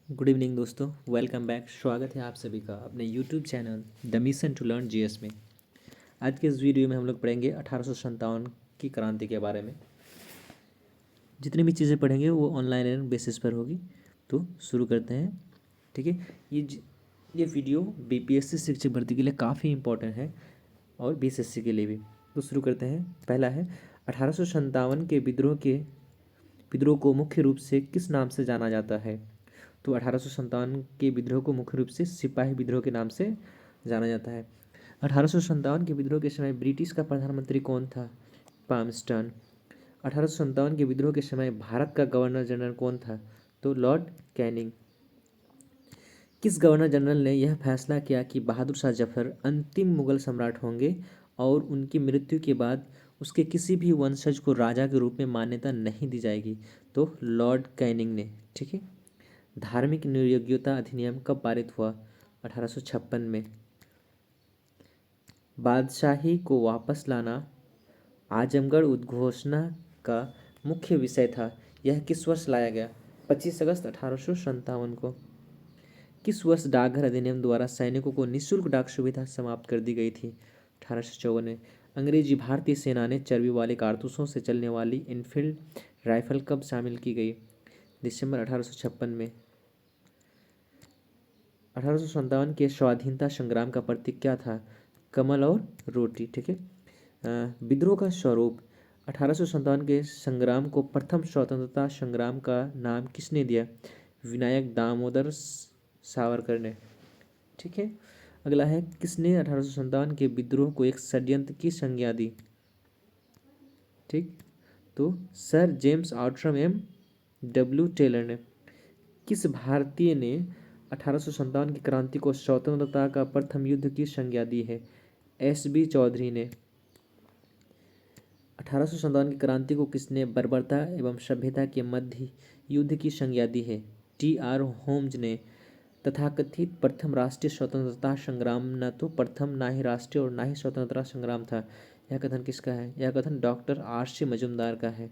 Good evening दोस्तों, welcome back. स्वागत है आप सभी का अपने YouTube channel the mission to learn GS में। आज के इस वीडियो में हम लोग पढ़ेंगे 1857 की क्रांति के बारे में। जितनी भी चीज़ें पढ़ेंगे वो ऑनलाइन बेसिस पर होगी। तो शुरू करते हैं। ठीक है। ये वीडियो बीपीएससी शिक्षक भर्ती के लिए काफ़ी इंपॉर्टेंट है और बीएसएससी के लिए भी। तो शुरू करते हैं। पहला है 1857 के विद्रोह को मुख्य रूप से किस नाम से जाना जाता है। तो 1857 के विद्रोह को मुख्य रूप से सिपाही विद्रोह के नाम से जाना जाता है। 1857 के विद्रोह के समय ब्रिटिश का प्रधानमंत्री कौन था? पामस्टन। 1857 के विद्रोह के समय भारत का गवर्नर जनरल कौन था? तो लॉर्ड कैनिंग। किस गवर्नर जनरल ने यह फैसला किया कि बहादुर शाह जफर अंतिम मुगल सम्राट होंगे और उनकी मृत्यु के बाद उसके किसी भी वंशज को राजा के रूप में मान्यता नहीं दी जाएगी? तो लॉर्ड कैनिंग ने। ठीक है। धार्मिक नियोग्यता अधिनियम कब पारित हुआ? 1856 में। बादशाही को वापस लाना आजमगढ़ उद्घोषणा का मुख्य विषय था। यह किस वर्ष लाया गया? 25 अगस्त 1857 को। किस वर्ष डाकघर अधिनियम द्वारा सैनिकों को निःशुल्क डाक सुविधा समाप्त कर दी गई थी? 1854 में। अंग्रेजी भारतीय सेना ने चर्बी वाले कारतूसों से चलने वाली इनफील्ड राइफल कब शामिल की गई? दिसंबर 1856 में। 1857 के स्वाधीनता संग्राम का प्रतीक क्या था? कमल और रोटी। ठीक है। विद्रोह का स्वरूप। 1857 के संग्राम को प्रथम स्वतंत्रता संग्राम का नाम किसने दिया? विनायक दामोदर सावरकर ने। ठीक है। अगला है, किसने 1857 के विद्रोह को एक षड्यंत्र की संज्ञा दी? ठीक। तो Sir James Outram M W Taylor ने। किस भारतीय ने 1857 की क्रांति को स्वतंत्रता का प्रथम युद्ध की संज्ञा दी है? एस बी चौधरी ने। 1857 की क्रांति को किसने बर्बरता एवं सभ्यता के मध्य युद्ध की संज्ञा दी है? टी आर होम्स ने। तथाकथित प्रथम राष्ट्रीय स्वतंत्रता संग्राम न तो प्रथम, ना ही राष्ट्रीय और ना ही स्वतंत्रता संग्राम था। यह कथन किसका है? यह कथन डॉक्टर आर सी मजूमदार का है।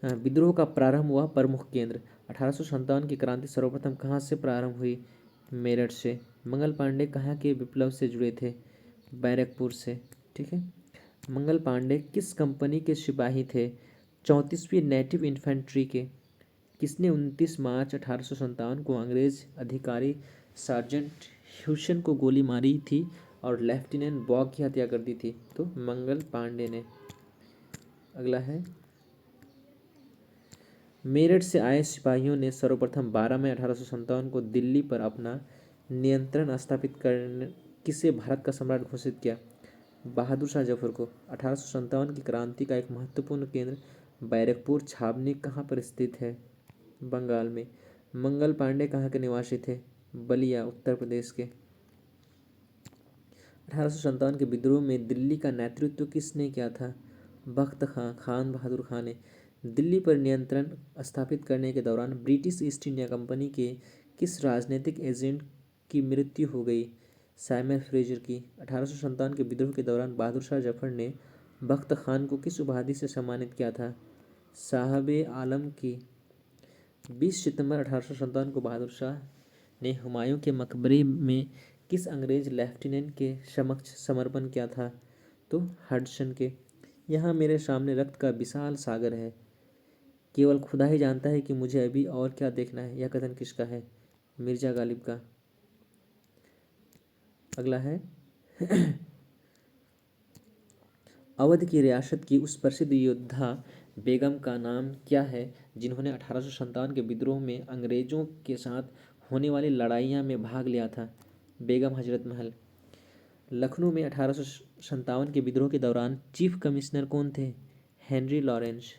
विद्रोह का प्रारंभ हुआ प्रमुख केंद्र। 1857 की क्रांति सर्वप्रथम कहाँ से प्रारंभ हुई? मेरठ से। मंगल पांडे कहाँ के विप्लव से जुड़े थे? बैरकपुर से। ठीक है। मंगल पांडे किस कंपनी के सिपाही थे? 34वीं नेटिव इन्फेंट्री के। किसने 29 मार्च 1857 को अंग्रेज अधिकारी सार्जेंट ह्यूसन को गोली मारी थी और लेफ्टिनेंट बॉग की हत्या कर दी थी? तो मंगल पांडे ने। अगला है, मेरठ से आए सिपाहियों ने सर्वप्रथम 12 मई 1857 को दिल्ली पर अपना नियंत्रण स्थापित करने किसे भारत का सम्राट घोषित किया? बहादुर शाह जफर को। 1857 की क्रांति का एक महत्वपूर्ण केंद्र बैरकपुर छावनी कहाँ पर स्थित है? बंगाल में। मंगल पांडे कहाँ के निवासी थे? बलिया, उत्तर प्रदेश के। 1857 के विद्रोह में दिल्ली का नेतृत्व किसने किया था? बख्त खां, खान बहादुर खां ने। दिल्ली पर नियंत्रण स्थापित करने के दौरान ब्रिटिश ईस्ट इंडिया कंपनी के किस राजनीतिक एजेंट की मृत्यु हो गई? सैमुअल फ्रेजर की। 1857 के विद्रोह के दौरान बहादुर शाह जफर ने बख्त खान को किस उपाधि से सम्मानित किया था? साहब आलम की। 20 सितंबर 1857 को बहादुर शाह ने हुमायूं के मकबरे में किस अंग्रेज लेफ्टिनेंट के समक्ष समर्पण किया था? तो हडसन के। यहाँ मेरे सामने रक्त का विशाल सागर है, केवल खुदा ही जानता है कि मुझे अभी और क्या देखना है। यह कथन किसका है? मिर्जा गालिब का। अगला है, अवध की रियासत की उस प्रसिद्ध योद्धा बेगम का नाम क्या है जिन्होंने 1857 के विद्रोह में अंग्रेजों के साथ होने वाली लड़ाइयाँ में भाग लिया था? बेगम हजरत महल। लखनऊ में 1857 के विद्रोह के दौरान चीफ कमिश्नर कौन थे? Henry Lawrence.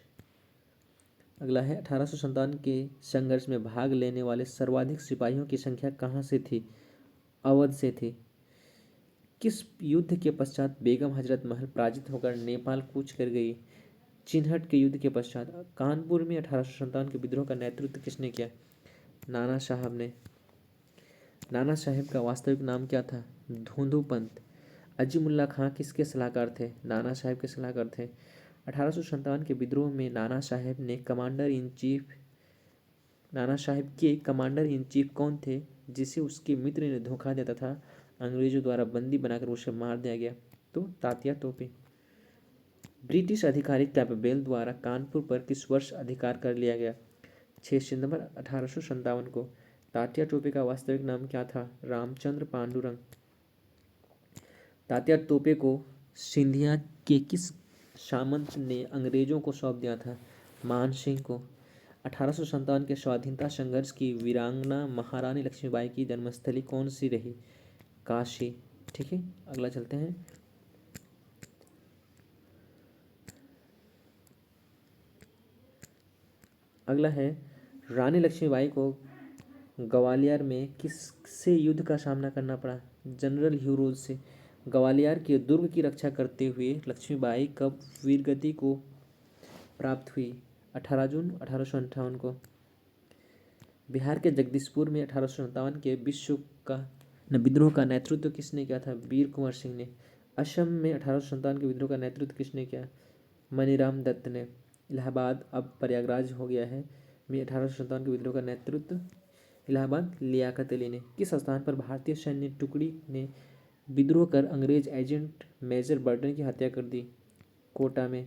अगला है, 1857 के संघर्ष में भाग लेने वाले सर्वाधिक सिपाहियों की संख्या कहाँ से थी? अवध से थी। किस युद्ध के पश्चात बेगम हजरत महल पराजित होकर नेपाल कूच कर गई? चिन्हट के युद्ध के पश्चात। कानपुर में 1857 के विद्रोह का नेतृत्व किसने किया? नाना साहब ने। नाना साहेब का वास्तविक नाम क्या था? धोंधू पंत। अजीमुल्ला खां किसके सलाहकार थे? नाना साहेब के सलाहकार थे। 1857 के विद्रोह में नाना साहेब ने commander in chief Nana Saheb के कमांडर इन चीफ कौन थे जिसे उसके मित्र ने धोखा दिया तथा अंग्रेजों द्वारा बंदी बनाकर उसे मार दिया गया? तो तात्या टोपे। ब्रिटिश अधिकारी कैम्पबेल द्वारा कानपुर पर किस वर्ष अधिकार कर लिया गया? 6 सितंबर 1857 को। तात्या टोपे का वास्तविक नाम क्या था? रामचंद्र पांडुरंग। तात्या टोपे को सिंधिया के किस सामंत ने अंग्रेजों को सौंप दिया था? मान सिंह को। 1857 के स्वाधीनता संघर्ष की वीरांगना महारानी लक्ष्मीबाई की जन्मस्थली कौन सी रही? काशी। ठीक है, अगला चलते हैं। अगला है, रानी लक्ष्मीबाई को ग्वालियर में किससे युद्ध का सामना करना पड़ा? जनरल ह्यूरोज से। ग्वालियर के दुर्ग की रक्षा करते हुए लक्ष्मीबाई कब वीरगति को प्राप्त हुई? 18 जून 1858 को। बिहार के जगदीशपुर में 1857 के विद्रोह का नेतृत्व किसने किया था? वीर कुंवर सिंह ने। असम में 1857 के विद्रोह का नेतृत्व किसने किया? मनीराम दत्त ने। इलाहाबाद अब प्रयागराज हो गया है में 1857 के विद्रोह का नेतृत्व इलाहाबाद लियाकत अली ने। किस स्थान पर भारतीय सैन्य टुकड़ी ने विद्रोह कर अंग्रेज एजेंट मेजर बर्टन की हत्या कर दी? कोटा में।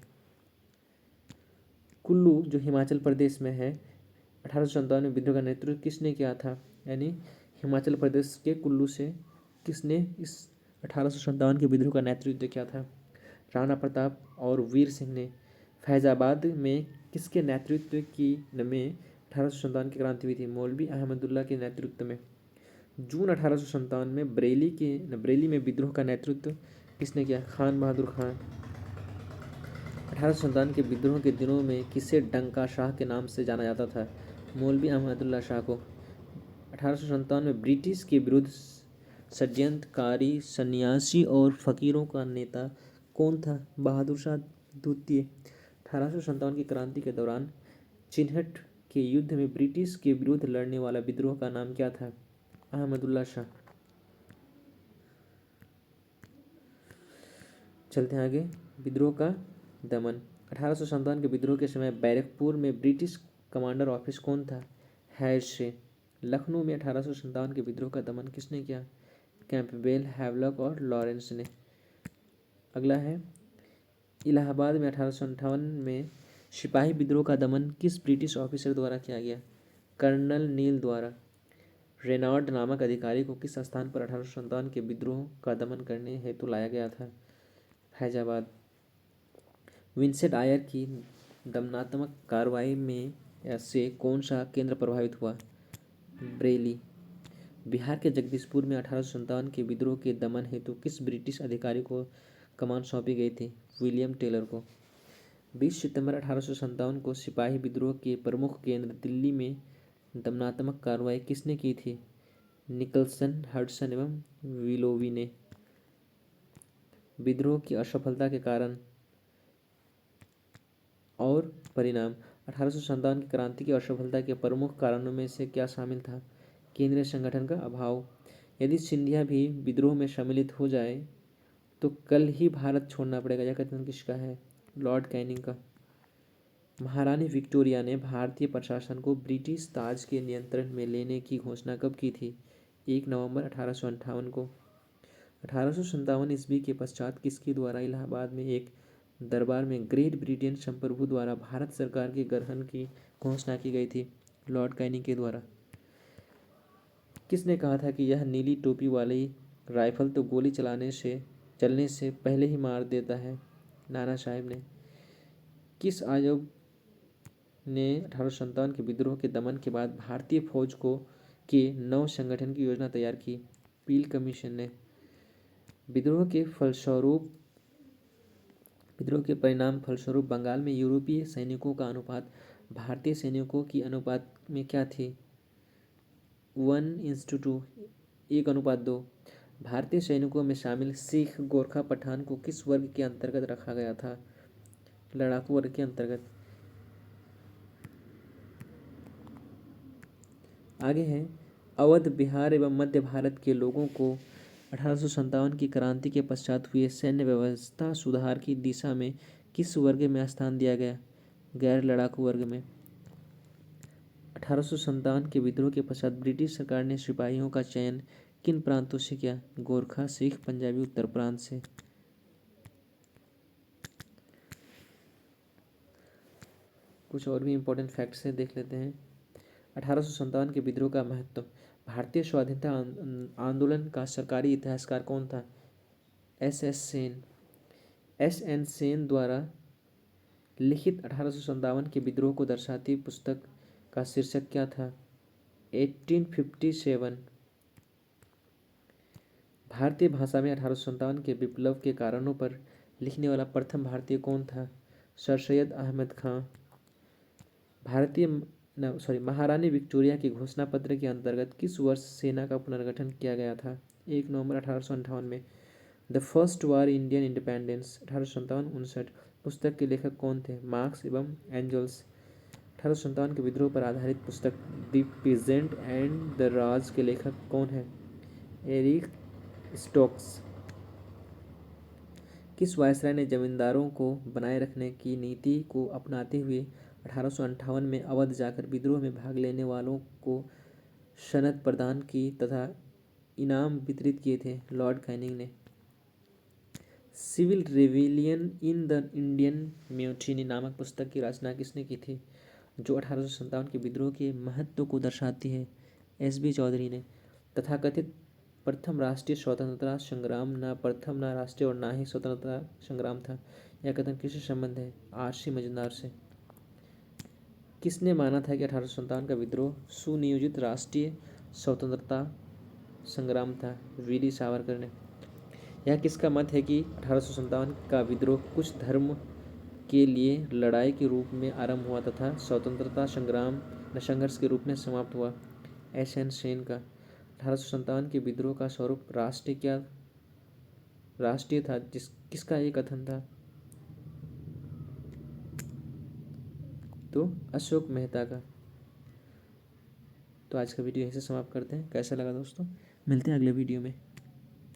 कुल्लू जो हिमाचल प्रदेश में है, 1857 में विद्रोह का नेतृत्व किसने किया था? यानी हिमाचल प्रदेश के कुल्लू से किसने इस 1857 के विद्रोह का नेतृत्व किया था? राणा प्रताप और वीर सिंह ने। फैजाबाद में किसके नेतृत्व की में 1857 की क्रांति हुई थी? मौलवी अहमदुल्ला के नेतृत्व में। जून 1857 में बरेली में विद्रोह का नेतृत्व किसने किया? खान बहादुर खान। 1857 के विद्रोह के दिनों में किसे डंका शाह के नाम से जाना जाता था? मौलवी अहमदुल्ला शाह को। 1857 में ब्रिटिश के विरुद्ध षड्यंत्रकारी सन्यासी और फकीरों का नेता कौन था? बहादुर शाह द्वितीय। 1857 की क्रांति के दौरान चिन्हट के युद्ध में ब्रिटिश के विरुद्ध लड़ने वाला विद्रोह का नाम क्या था? अहमदुल्ला शाह। चलते हैं आगे। विद्रोह का दमन। 1857 के विद्रोह के समय बैरकपुर में ब्रिटिश कमांडर ऑफिस कौन था? हैसे। लखनऊ में 1857 के विद्रोह का दमन किसने किया? कैंपबेल, हैवलॉक और लॉरेंस ने। अगला है, इलाहाबाद में 1858 में सिपाही विद्रोह का दमन किस ब्रिटिश ऑफिसर द्वारा किया गया? कर्नल नील द्वारा। रेनाल्ड नामक अधिकारी को किस स्थान पर 1857 के विद्रोह का दमन करने हेतु लाया गया था? फैजाबाद। विंसेंट आयर की दमनात्मक कार्रवाई में से कौन सा केंद्र प्रभावित हुआ? बरेली। बिहार के जगदीशपुर में 1857 के विद्रोह के दमन हेतु किस ब्रिटिश अधिकारी को कमान सौंपी गई थी? विलियम टेलर को। 20 सितंबर 1857 को सिपाही विद्रोह के प्रमुख केंद्र दिल्ली में दमनात्मक कार्रवाई किसने की थी? निकलसन, हडसन एवं विलोवी ने। विद्रोह की असफलता के कारण और परिणाम। 1857 की क्रांति की असफलता के प्रमुख कारणों में से क्या शामिल था? केंद्रीय संगठन का अभाव। यदि सिंधिया भी विद्रोह में सम्मिलित हो जाए तो कल ही भारत छोड़ना पड़ेगा, यह कथन किसका है? लॉर्ड कैनिंग का। महारानी विक्टोरिया ने भारतीय प्रशासन को ब्रिटिश ताज के नियंत्रण में लेने की घोषणा कब की थी? 1 नवंबर 1858 को। 1857 ईस्वी के पश्चात किसके द्वारा इलाहाबाद में एक दरबार में ग्रेट ब्रिटेन संप्रभु द्वारा भारत सरकार के गठन की घोषणा की गई थी? लॉर्ड कैनिंग के द्वारा। किसने कहा था कि यह नीली टोपी वाली राइफल तो गोली चलने से पहले ही मार देता है? नाना साहेब ने। किस आयोग ने 1857 के विद्रोह के दमन के बाद भारतीय फौज के नव संगठन की योजना तैयार की? पील कमीशन ने। विद्रोह के परिणाम फलस्वरूप बंगाल में यूरोपीय सैनिकों का अनुपात भारतीय सैनिकों की अनुपात में क्या थी? 1:2, 1:2। भारतीय सैनिकों में शामिल सिख, गोरखा, पठान को किस वर्ग के अंतर्गत रखा गया था? लड़ाकू वर्ग के अंतर्गत। आगे है, अवध, बिहार एवं मध्य भारत के लोगों को 1857 की क्रांति के पश्चात हुए सैन्य व्यवस्था सुधार की दिशा में किस वर्ग में स्थान दिया गया? गैर लड़ाकू वर्ग में। 1857 के विद्रोह के पश्चात ब्रिटिश सरकार ने सिपाहियों का चयन किन प्रांतों से किया? गोरखा, सिख, पंजाबी, उत्तर प्रांत से। कुछ और भी इम्पोर्टेंट फैक्ट्स हैं, देख लेते हैं। 1857 के विद्रोह का महत्व। भारतीय स्वाधीनता आंदोलन का सरकारी इतिहासकार कौन था? एस सेन। एन सेन द्वारा लिखित 1857 के विद्रोह को दर्शाती पुस्तक का शीर्षक क्या था? 1857। भारतीय भाषा में 1857 के विप्लव के कारणों पर लिखने वाला प्रथम भारतीय कौन था? सर सैयद अहमद खां। महारानी विक्टोरिया के घोषणा पत्र के अंतर्गत किस वर्ष सेना का पुनर्गठन किया गया था? 1 नवंबर 1858 में। The first war Indian independence 1857-59 पुस्तक के लेखक कौन थे? मार्क्स एवं एंजल्स। 1857 के विद्रोह पर आधारित पुस्तक द पीजेंट एंड द राज के लेखक कौन है? Eric Stokes. किस वायसराय ने जमींदारों को बनाए रखने की नीति को अपनाते हुए 1858 में अवध जाकर विद्रोह में भाग लेने वालों को सनद प्रदान की तथा इनाम वितरित किए थे? लॉर्ड कैनिंग ने। Civil rebellion in the Indian mutiny नामक पुस्तक की रचना किसने की थी, जो 1857 के विद्रोह के महत्व को दर्शाती है? एस चौधरी ने। तथाकथित प्रथम राष्ट्रीय स्वतंत्रता संग्राम न प्रथम, न राष्ट्रीय और न ही स्वतंत्रता संग्राम था। यह कथन किससे संबंध है? आर.सी. मजुमदार से। किसने माना था कि 1857 का विद्रोह सुनियोजित राष्ट्रीय स्वतंत्रता संग्राम था? वी.डी. सावरकर ने। यह किसका मत है कि 1857 का विद्रोह कुछ धर्म के लिए लड़ाई के रूप में आरंभ हुआ तथा स्वतंत्रता संघर्ष के रूप में समाप्त हुआ? एन सेन का। 1857 के विद्रोह का स्वरूप राष्ट्रीय था, किसका ये कथन था? तो अशोक मेहता का। तो आज का वीडियो यहीं से समाप्त करते हैं। कैसा लगा दोस्तों? मिलते हैं अगले वीडियो में।